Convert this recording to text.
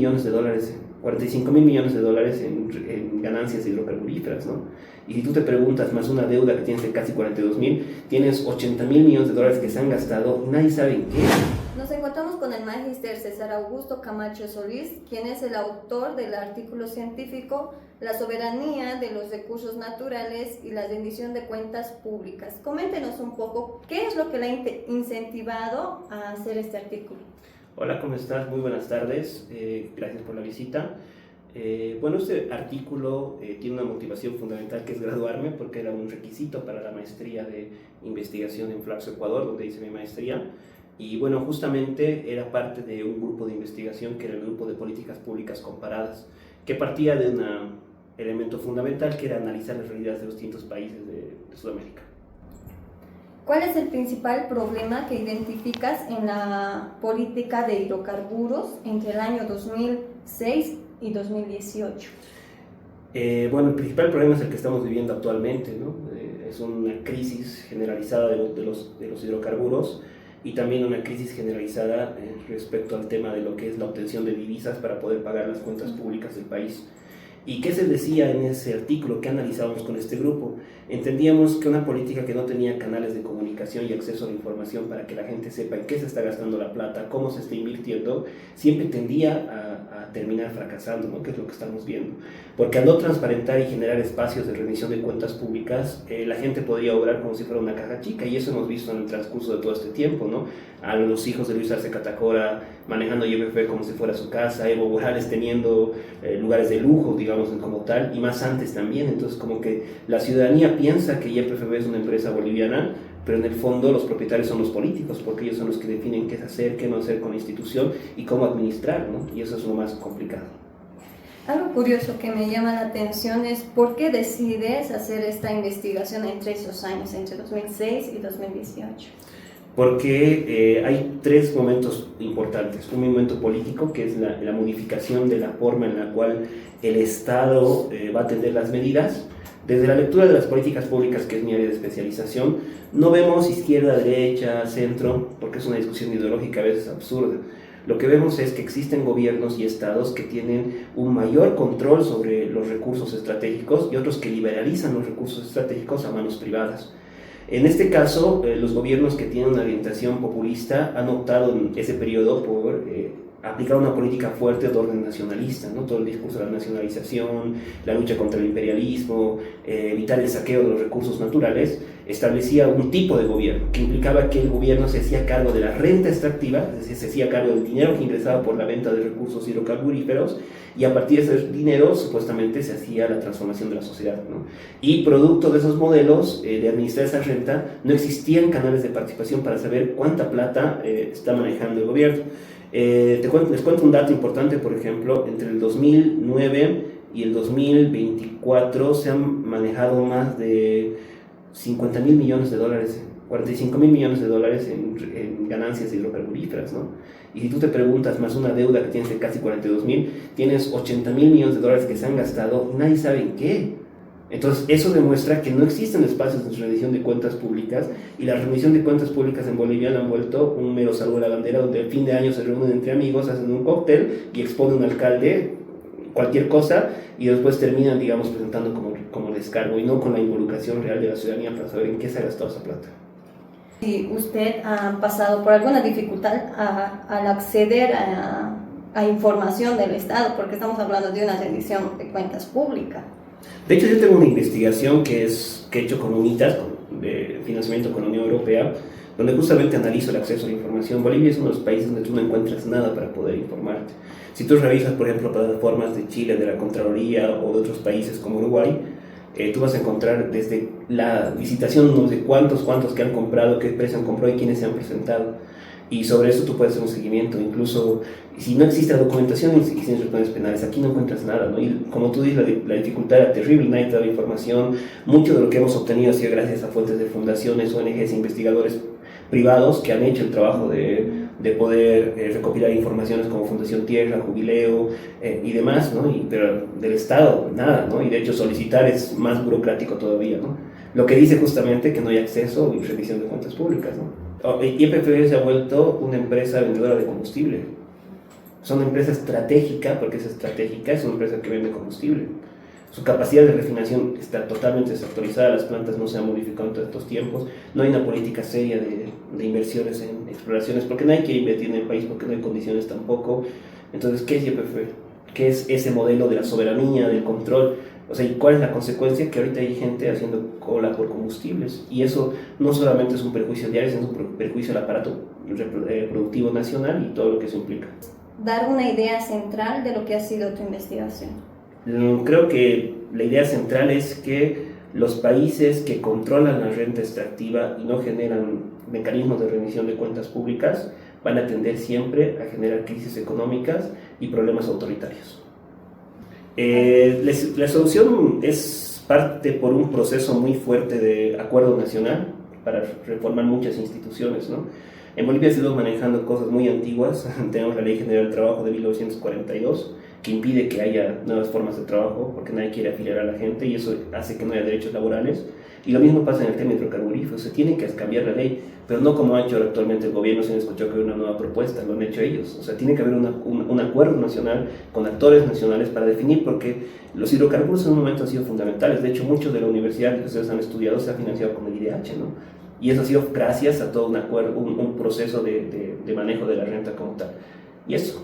millones de dólares, 45 mil millones de dólares en ganancias hidrocarburíferas, ¿no? Y si tú te preguntas, más una deuda que tienes de casi 42 mil, tienes 80 mil millones de dólares que se han gastado y nadie sabe en qué. Nos encontramos con el magíster César Augusto Camacho Solís, quien es el autor del artículo científico La soberanía de los recursos naturales y la rendición de cuentas públicas. Coméntenos un poco, ¿qué es lo que le ha incentivado a hacer este artículo? Hola, ¿cómo estás? Muy buenas tardes. Gracias por la visita. Bueno, este artículo tiene una motivación fundamental que es graduarme, porque era un requisito para la maestría de investigación en Flaxo, Ecuador, donde hice mi maestría. Y bueno, justamente era parte de un grupo de investigación que era el Grupo de Políticas Públicas Comparadas, que partía de un elemento fundamental que era analizar las realidades de los distintos países de Sudamérica. ¿Cuál es el principal problema que identificas en la política de hidrocarburos entre el año 2006 y 2018? Bueno, el principal problema es el que estamos viviendo actualmente, ¿no? Es una crisis generalizada de los hidrocarburos y también una crisis generalizada respecto al tema de lo que es la obtención de divisas para poder pagar las cuentas públicas del país. ¿Y qué se decía en ese artículo que analizábamos con este grupo? Entendíamos que una política que no tenía canales de comunicación y acceso a la información para que la gente sepa en qué se está gastando la plata, cómo se está invirtiendo, siempre tendía a terminar fracasando, ¿no? Que es lo que estamos viendo. Porque al no transparentar y generar espacios de rendición de cuentas públicas, la gente podría obrar como si fuera una caja chica, y eso hemos visto en el transcurso de todo este tiempo, ¿no? A los hijos de Luis Arce Catacora manejando YPF como si fuera su casa, Evo Morales teniendo lugares de lujo, digamos, como tal, y más antes también. Entonces, como que la ciudadanía piensa que YPF es una empresa boliviana, pero en el fondo los propietarios son los políticos, porque ellos son los que definen qué hacer, qué no hacer con la institución y cómo administrar, ¿no? Y eso es lo más complicado. Algo curioso que me llama la atención es por qué decides hacer esta investigación entre esos años, entre 2006 y 2018. Porque hay tres momentos importantes. Un momento político, que es la modificación de la forma en la cual el Estado va a atender las medidas. Desde la lectura de las políticas públicas, que es mi área de especialización, no vemos izquierda, derecha, centro, porque es una discusión ideológica a veces absurda. Lo que vemos es que existen gobiernos y estados que tienen un mayor control sobre los recursos estratégicos y otros que liberalizan los recursos estratégicos a manos privadas. En este caso, los gobiernos que tienen una orientación populista han optado en ese periodo por aplicar una política fuerte de orden nacionalista, ¿no? Todo el discurso de la nacionalización, la lucha contra el imperialismo, evitar el saqueo de los recursos naturales, establecía un tipo de gobierno que implicaba que el gobierno se hacía cargo de la renta extractiva, es decir, se hacía cargo del dinero que ingresaba por la venta de recursos hidrocarburíferos, y a partir de ese dinero supuestamente se hacía la transformación de la sociedad, ¿no? Y producto de esos modelos de administrar esa renta, no existían canales de participación para saber cuánta plata está manejando el gobierno. Les cuento un dato importante. Por ejemplo, entre el 2009 y el 2024 se han manejado más de 50 mil millones de dólares, 45 mil millones de dólares en ganancias hidrocarburíferas, ¿no? Y si tú te preguntas, más una deuda que tienes de casi 42 mil, tienes 80 mil millones de dólares que se han gastado y nadie sabe en qué. Entonces, eso demuestra que no existen espacios de rendición de cuentas públicas, y la rendición de cuentas públicas en Bolivia la han vuelto un mero saludo a la bandera, donde al fin de año se reúnen entre amigos, hacen un cóctel y expone un alcalde cualquier cosa, y después terminan, digamos, presentando como descargo, y no con la involucración real de la ciudadanía para saber en qué se ha gastado esa plata. Si usted ha pasado por alguna dificultad al acceder a información del Estado, porque estamos hablando de una rendición de cuentas públicas. De hecho, yo tengo una investigación que he hecho con UNITAS, de financiamiento con la Unión Europea, donde justamente analizo el acceso a la información. Bolivia es uno de los países donde tú no encuentras nada para poder informarte. Si tú revisas, por ejemplo, plataformas de Chile, de la Contraloría o de otros países como Uruguay, tú vas a encontrar desde la licitación, no sé cuántos que han comprado, qué precio han comprado y quiénes se han presentado. Y sobre eso tú puedes hacer un seguimiento. Incluso si no existe la documentación, existen los planes penales, aquí no encuentras nada, ¿no? Y como tú dices, la dificultad era terrible, nadie te daba información. Mucho de lo que hemos obtenido ha sido gracias a fuentes de fundaciones, ONGs e investigadores privados que han hecho el trabajo de poder recopilar informaciones como Fundación Tierra, Jubileo y demás, ¿no? Pero del Estado, nada, ¿no? Y de hecho solicitar es más burocrático todavía, ¿no? Lo que dice justamente que no hay acceso y revisión de cuentas públicas, ¿no? YPF se ha vuelto una empresa vendedora de combustible. Son una empresa estratégica, porque es estratégica, es una empresa que vende combustible. Su capacidad de refinación está totalmente desactualizada, las plantas no se han modificado en todos estos tiempos, no hay una política seria de inversiones en exploraciones, porque nadie quiere invertir en el país, porque no hay condiciones tampoco. Entonces, ¿qué es YPF? ¿Qué es ese modelo de la soberanía, del control? O sea, ¿y cuál es la consecuencia? Que ahorita hay gente haciendo cola por combustibles, y eso no solamente es un perjuicio diario, sino un perjuicio al aparato productivo nacional y todo lo que eso implica. Dar una idea central de lo que ha sido tu investigación. Creo que la idea central es que los países que controlan la renta extractiva y no generan mecanismos de rendición de cuentas públicas van a tender siempre a generar crisis económicas y problemas autoritarios. La solución es parte por un proceso muy fuerte de acuerdo nacional para reformar muchas instituciones, ¿no? En Bolivia se están manejando cosas muy antiguas. Tenemos la Ley General del Trabajo de 1942, que impide que haya nuevas formas de trabajo, porque nadie quiere afiliar a la gente y eso hace que no haya derechos laborales. Y lo mismo pasa en el tema hidrocarburífero, se tiene que cambiar la ley, pero no como ha hecho actualmente el gobierno, sin escuchar que hay una nueva propuesta, lo han hecho ellos. O sea, tiene que haber un acuerdo nacional con actores nacionales para definir, porque los hidrocarburos en un momento han sido fundamentales. De hecho, muchos de la universidad que ustedes han estudiado se ha financiado con el IDH, ¿no? Y eso ha sido gracias a todo un acuerdo, un proceso de manejo de la renta como tal. Y eso.